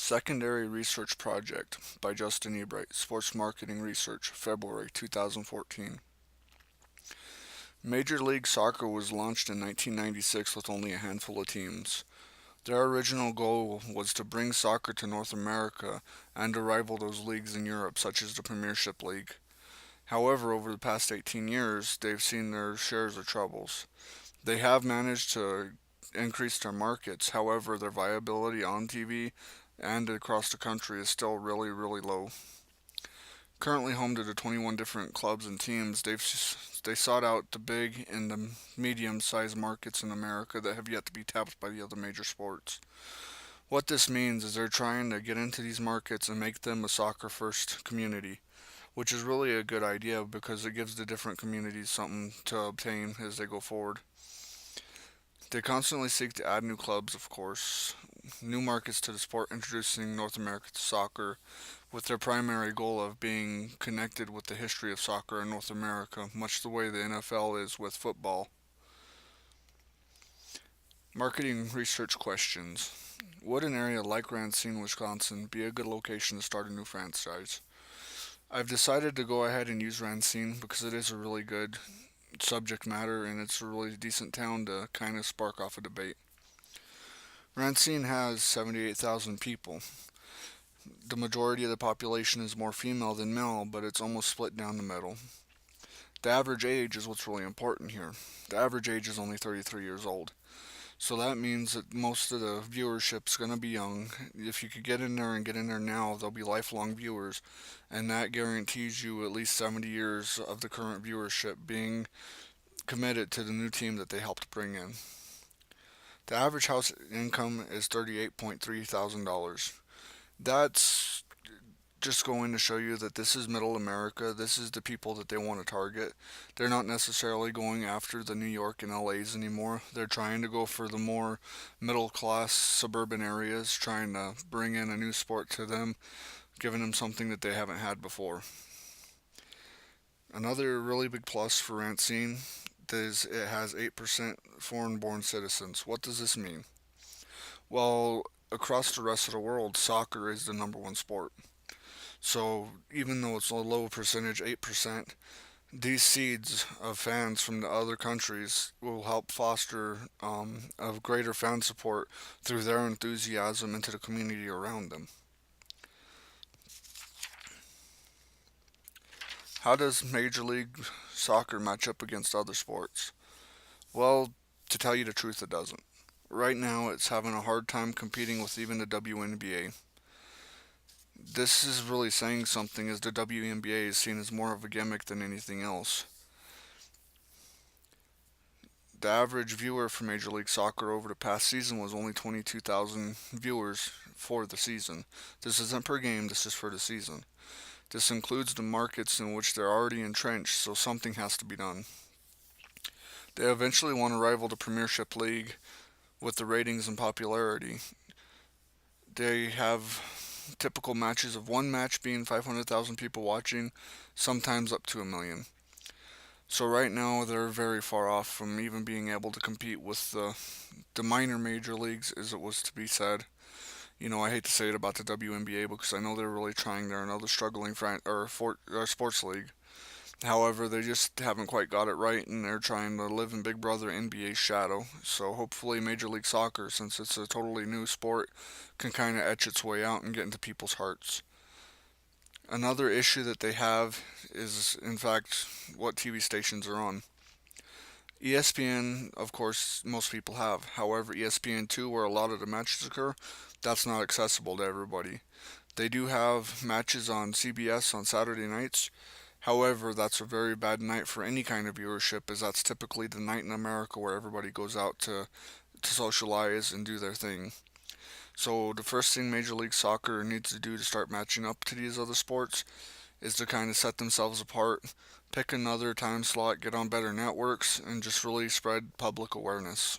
Secondary Research Project by Justin Ebright, Sports Marketing Research, February 2014. Major League Soccer was launched in 1996 with only a handful of teams. Their original goal was to bring soccer to North America and to rival those leagues in Europe, such as the Premiership League. However, over the past 18 years, they've seen their shares of troubles. They have managed to increase their markets, however, their viability on TV and across the country is still really, really low. Currently home to the 21 different clubs and teams, they sought out the big and the medium-sized markets in America that have yet to be tapped by the other major sports. What this means is they're trying to get into these markets and make them a soccer-first community, which is really a good idea because it gives the different communities something to obtain as they go forward. They constantly seek to add new clubs, of course, new markets to the sport, introducing North America to soccer, with their primary goal of being connected with the history of soccer in North America, much the way the NFL is with football. Marketing research questions. Would an area like Racine, Wisconsin be a good location to start a new franchise? I've decided to go ahead and use Racine because it is a really good subject matter and it's a really decent town to kind of spark off a debate. Racine has 78,000 people. The majority of the population is more female than male, but it's almost split down the middle. The average age is what's really important here. The average age is only 33 years old. So that means that most of the viewership's going to be young. If you could get in there and get in there now, they'll be lifelong viewers, and that guarantees you at least 70 years of the current viewership being committed to the new team that they helped bring in. The average house income is $38,300. That's just going to show you that this is middle America. This is the people that they want to target. They're not necessarily going after the New York and LA's anymore. They're trying to go for the more middle class suburban areas, trying to bring in a new sport to them, giving them something that they haven't had before. Another really big plus for Racine is it has 8% foreign born citizens. What does this mean? Well, across the rest of the world, soccer is the number one sport. So even though it's a low percentage, 8%, these seeds of fans from the other countries will help foster a greater fan support through their enthusiasm into the community around them. How does Major League Soccer match up against other sports? Well, to tell you the truth, it doesn't. Right now, it's having a hard time competing with even the WNBA. This is really saying something as the WNBA is seen as more of a gimmick than anything else. The average viewer for Major League Soccer over the past season was only 22,000 viewers for the season. This isn't per game, this is for the season. This includes the markets in which they're already entrenched, so something has to be done. They eventually want to rival the Premiership League with the ratings and popularity. They have typical matches of one match being 500,000 people watching, sometimes up to a million. So right now they're very far off from even being able to compete with the minor major leagues, as it was to be said. I hate to say it about the WNBA because I know they're really trying. They're another struggling sports league. However, they just haven't quite got it right, and they're trying to live in Big Brother NBA's shadow. So hopefully, Major League Soccer, since it's a totally new sport, can kind of etch its way out and get into people's hearts. Another issue that they have is, in fact, what TV stations are on. ESPN, of course, most people have. However, ESPN2, where a lot of the matches occur, that's not accessible to everybody. They do have matches on CBS on Saturday nights. However, that's a very bad night for any kind of viewership, as that's typically the night in America where everybody goes out to socialize and do their thing. So the first thing Major League Soccer needs to do to start matching up to these other sports is to kind of set themselves apart, pick another time slot, get on better networks, and just really spread public awareness.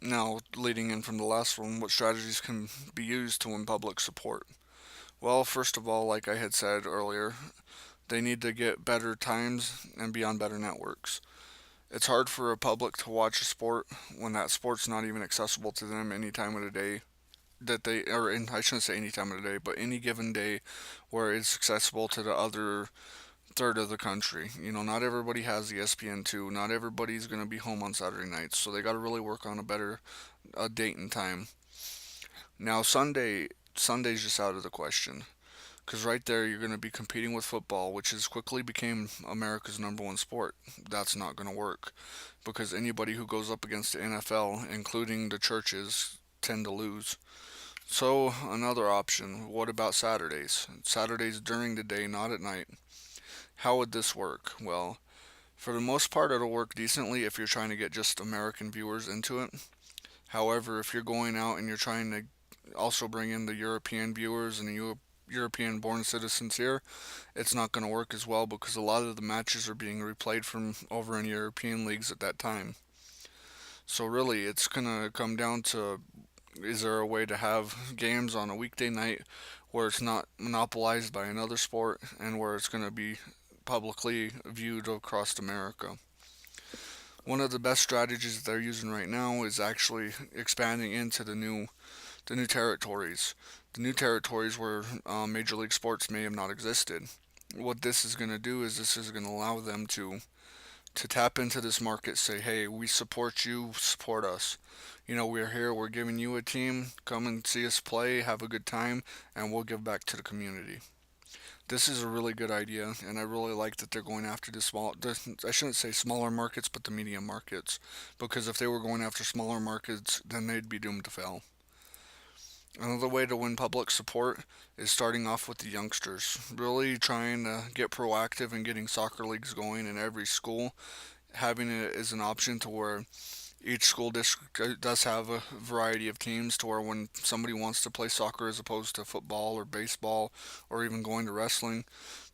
Now, leading in from the last one, what strategies can be used to win public support? Well, first of all, like I had said earlier, they need to get better times and be on better networks. It's hard for a public to watch a sport when that sport's not even accessible to them any time of the day I shouldn't say any time of the day, but any given day where it's accessible to the other third of the country. Not everybody has ESPN2. Not everybody's going to be home on Saturday nights, so they got to really work on a better date and time. Now, Sunday's just out of the question. Because right there, you're going to be competing with football, which has quickly became America's number one sport. That's not going to work because anybody who goes up against the NFL, including the churches, tend to lose. So, another option, what about Saturdays? Saturdays during the day, not at night. How would this work? Well, for the most part, it'll work decently if you're trying to get just American viewers into it. However, if you're going out and you're trying to also bring in the European viewers and the European born citizens here, it's not going to work as well because a lot of the matches are being replayed from over in European leagues at that time. So, really, it's going to come down to, is there a way to have games on a weekday night where it's not monopolized by another sport and where it's going to be publicly viewed across America? One of the best strategies that they're using right now is actually expanding into the new territories, the new territories where Major League Sports may have not existed. What this is going to do is this is going to allow them to tap into this market, say, hey, we support you, support us. We're here, we're giving you a team, come and see us play, have a good time, and we'll give back to the community. This is a really good idea, and I really like that they're going after I shouldn't say smaller markets, but the medium markets. Because if they were going after smaller markets, then they'd be doomed to fail. Another way to win public support is starting off with the youngsters. Really trying to get proactive and getting soccer leagues going in every school. Having it as an option to where each school district does have a variety of teams to where when somebody wants to play soccer as opposed to football or baseball or even going to wrestling,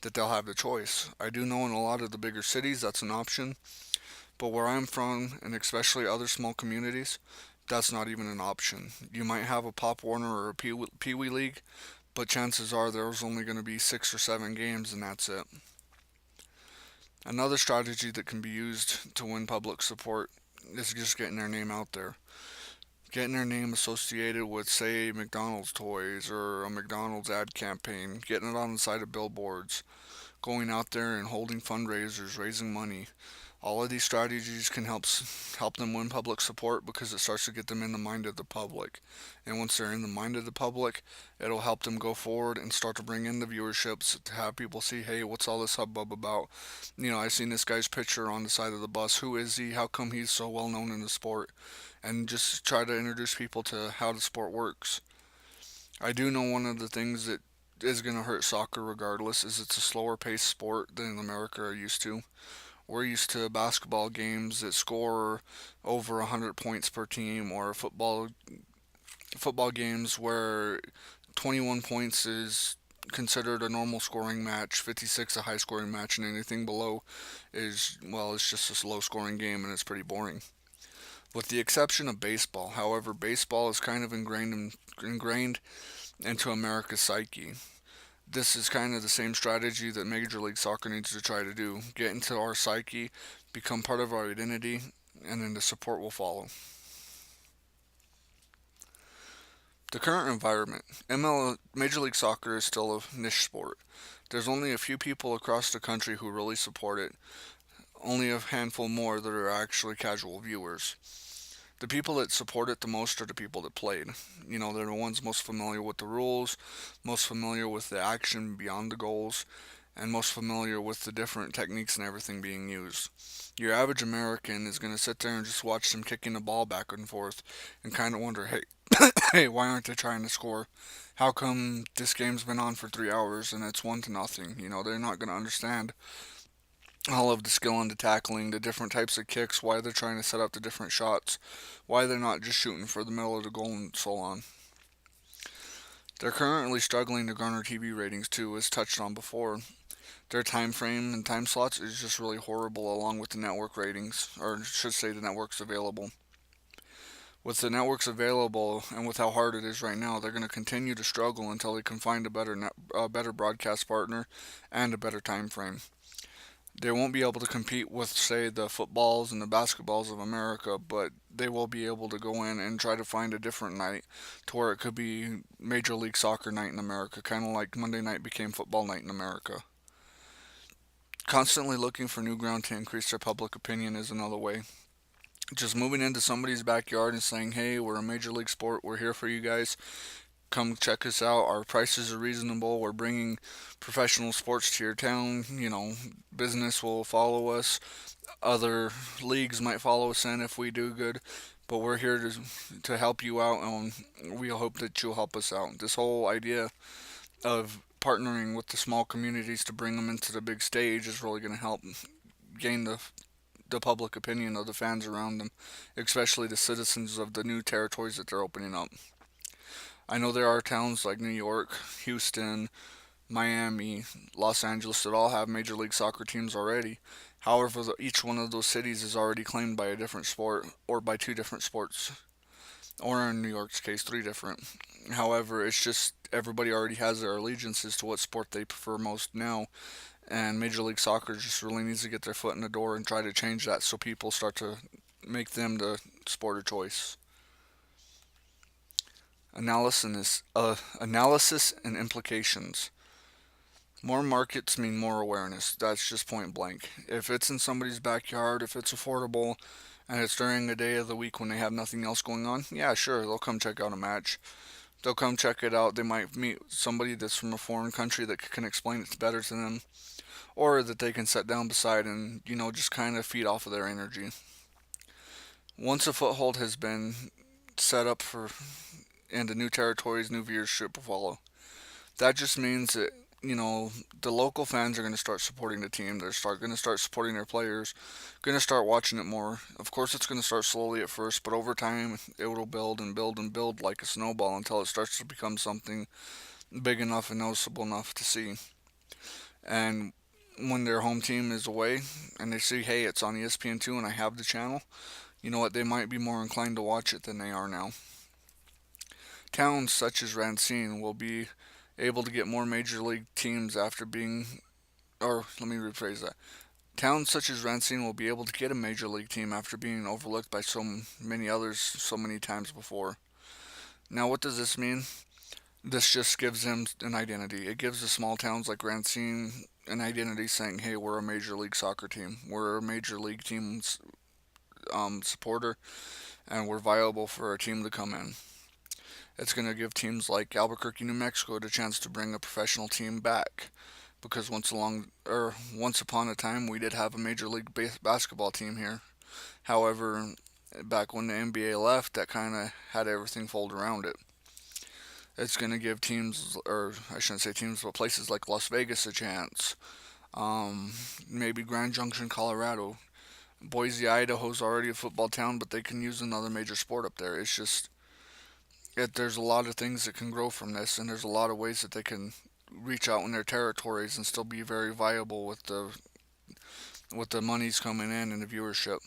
that they'll have the choice. I do know in a lot of the bigger cities that's an option, but where I'm from, and especially other small communities, that's not even an option. You might have a Pop Warner or a Pee Wee League, but chances are there's only going to be 6 or 7 games and that's it. Another strategy that can be used to win public support is just getting their name out there. Getting their name associated with, say, McDonald's toys or a McDonald's ad campaign, getting it on the side of billboards, going out there and holding fundraisers, raising money. All of these strategies can help them win public support because it starts to get them in the mind of the public. And once they're in the mind of the public, it'll help them go forward and start to bring in the viewerships to have people see, hey, what's all this hubbub about? I've seen this guy's picture on the side of the bus. Who is he? How come he's so well known in the sport? And just try to introduce people to how the sport works. I do know one of the things that is going to hurt soccer regardless is it's a slower paced sport than America are used to. We're used to basketball games that score over 100 points per team, or football games where 21 points is considered a normal scoring match, 56 a high scoring match, and anything below is, well, it's just a low scoring game and it's pretty boring. With the exception of baseball, however, baseball is kind of ingrained into America's psyche. This is kind of the same strategy that Major League Soccer needs to try to do. Get into our psyche, become part of our identity, and then the support will follow. The current environment. Major League Soccer is still a niche sport. There's only a few people across the country who really support it. Only a handful more that are actually casual viewers. The people that support it the most are the people that played. They're the ones most familiar with the rules, most familiar with the action beyond the goals, and most familiar with the different techniques and everything being used. Your average American is going to sit there and just watch them kicking the ball back and forth and kind of wonder, hey, hey, why aren't they trying to score? How come this game's been on for 3 hours and it's 1-0? They're not going to understand all of the skill into tackling, the different types of kicks, why they're trying to set up the different shots, why they're not just shooting for the middle of the goal and so on. They're currently struggling to garner TV ratings too, as touched on before. Their time frame and time slots is just really horrible along with the network ratings, or I should say the networks available. With the networks available and with how hard it is right now, they're going to continue to struggle until they can find a better broadcast partner and a better time frame. They won't be able to compete with, say, the footballs and the basketballs of America, but they will be able to go in and try to find a different night to where it could be Major League Soccer night in America, kind of like Monday night became football night in America. Constantly looking for new ground to increase their public opinion is another way. Just moving into somebody's backyard and saying, hey, we're a major league sport, we're here for you guys, come check us out, our prices are reasonable, we're bringing professional sports to your town, business will follow us, other leagues might follow us in if we do good, but we're here to help you out, and we hope that you'll help us out. This whole idea of partnering with the small communities to bring them into the big stage is really going to help gain the public opinion of the fans around them, especially the citizens of the new territories that they're opening up. I know there are towns like New York, Houston, Miami, Los Angeles that all have Major League Soccer teams already. However, each one of those cities is already claimed by a different sport or by two different sports, or in New York's case, three different. However, it's just everybody already has their allegiances to what sport they prefer most now, and Major League Soccer just really needs to get their foot in the door and try to change that so people start to make them the sport of choice. Analysis and implications. More markets mean more awareness. That's just point blank. If it's in somebody's backyard, if it's affordable, and it's during a day of the week when they have nothing else going on, yeah, sure, they'll come check out a match. They'll come check it out. They might meet somebody that's from a foreign country that can explain it better to them, or that they can sit down beside and, just kind of feed off of their energy. Once a foothold has been set up for into new territories, new viewership will follow. That just means that the local fans are going to start supporting the team. They're going to start supporting their players, going to start watching it more. Of course, it's going to start slowly at first, but over time, it will build and build and build like a snowball until it starts to become something big enough and noticeable enough to see. And when their home team is away and they see, hey, it's on ESPN2 and I have the channel, you know what? They might be more inclined to watch it than they are now. Towns such as Racine will be able to get more major league teams after being, or let me rephrase that. Towns such as Racine will be able to get a major league team after being overlooked by so many others so many times before. Now, what does this mean? This just gives them an identity. It gives the small towns like Racine an identity saying, hey, we're a major league soccer team. We're a major league team supporter, and we're viable for a team to come in. It's going to give teams like Albuquerque, New Mexico, the chance to bring a professional team back, because once upon a time we did have a major league basketball team here. However, back when the NBA left, that kind of had everything fold around it. It's going to give teams, or I shouldn't say teams, but places like Las Vegas a chance. Um, Maybe Grand Junction, Colorado. Boise, Idaho's already a football town, but they can use another major sport up there. It's just there's a lot of things that can grow from this, and there's a lot of ways that they can reach out in their territories and still be very viable with the monies coming in and the viewership.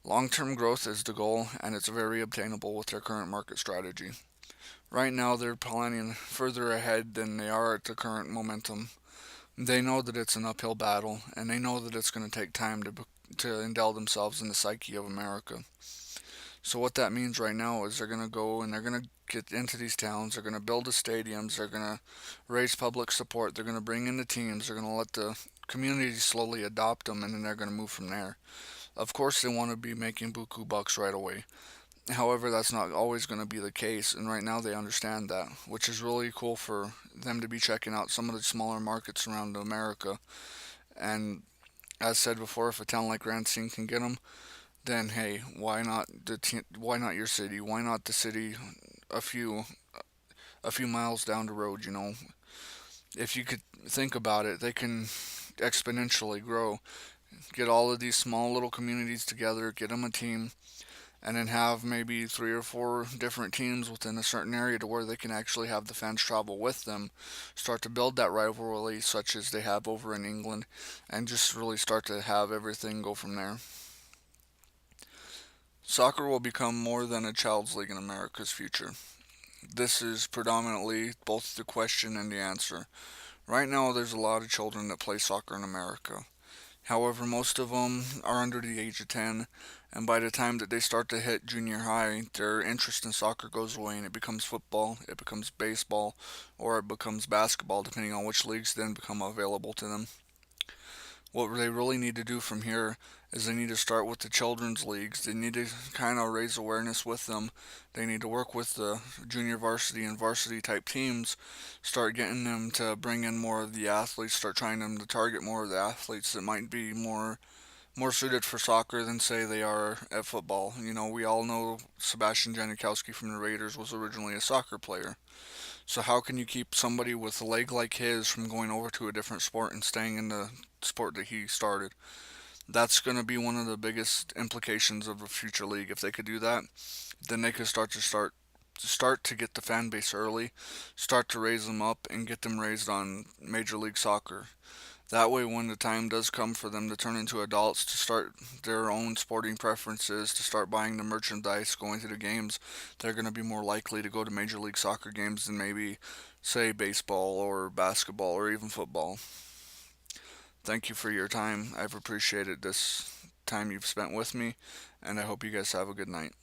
Long-term growth is the goal, and it's very obtainable with their current market strategy. Right now, they're planning further ahead than they are at the current momentum. They know that it's an uphill battle, and they know that it's going to take time to indel themselves in the psyche of America. So what that means right now is they're going to go and they're going to get into these towns. They're going to build the stadiums. They're going to raise public support. They're going to bring in the teams. They're going to let the community slowly adopt them, and then they're going to move from there. Of course, they want to be making buku bucks right away. However, that's not always going to be the case, and right now they understand that, which is really cool for them to be checking out some of the smaller markets around America. And as said before, if a town like Racine can get them, then hey, why not your city? Why not the city a few a few miles down the road? If you could think about it, they can exponentially grow. Get all of these small little communities together, get them a team, and then have maybe three or four different teams within a certain area to where they can actually have the fans travel with them, start to build that rivalry such as they have over in England, and just really start to have everything go from there. Soccer will become more than a child's league in America's future. This is predominantly both the question and the answer. Right now, there's a lot of children that play soccer in America. However, most of them are under the age of 10, and by the time that they start to hit junior high, their interest in soccer goes away and it becomes football, it becomes baseball, or it becomes basketball, depending on which leagues then become available to them. What they really need to do from here is they need to start with the children's leagues. They need to kind of raise awareness with them. They need to work with the junior varsity and varsity type teams, start getting them to bring in more of the athletes, start trying them to target more of the athletes that might be more suited for soccer than say they are at football. You know, we all know Sebastian Janikowski from the Raiders was originally a soccer player. So how can you keep somebody with a leg like his from going over to a different sport and staying in the sport that he started? That's going to be one of the biggest implications of a future league. If they could do that, then they could start to get the fan base early, start to raise them up and get them raised on Major League Soccer. That way, when the time does come for them to turn into adults, to start their own sporting preferences, to start buying the merchandise, going to the games, they're going to be more likely to go to Major League Soccer games than maybe, say, baseball or basketball or even football. Thank you for your time. I've appreciated this time you've spent with me, and I hope you guys have a good night.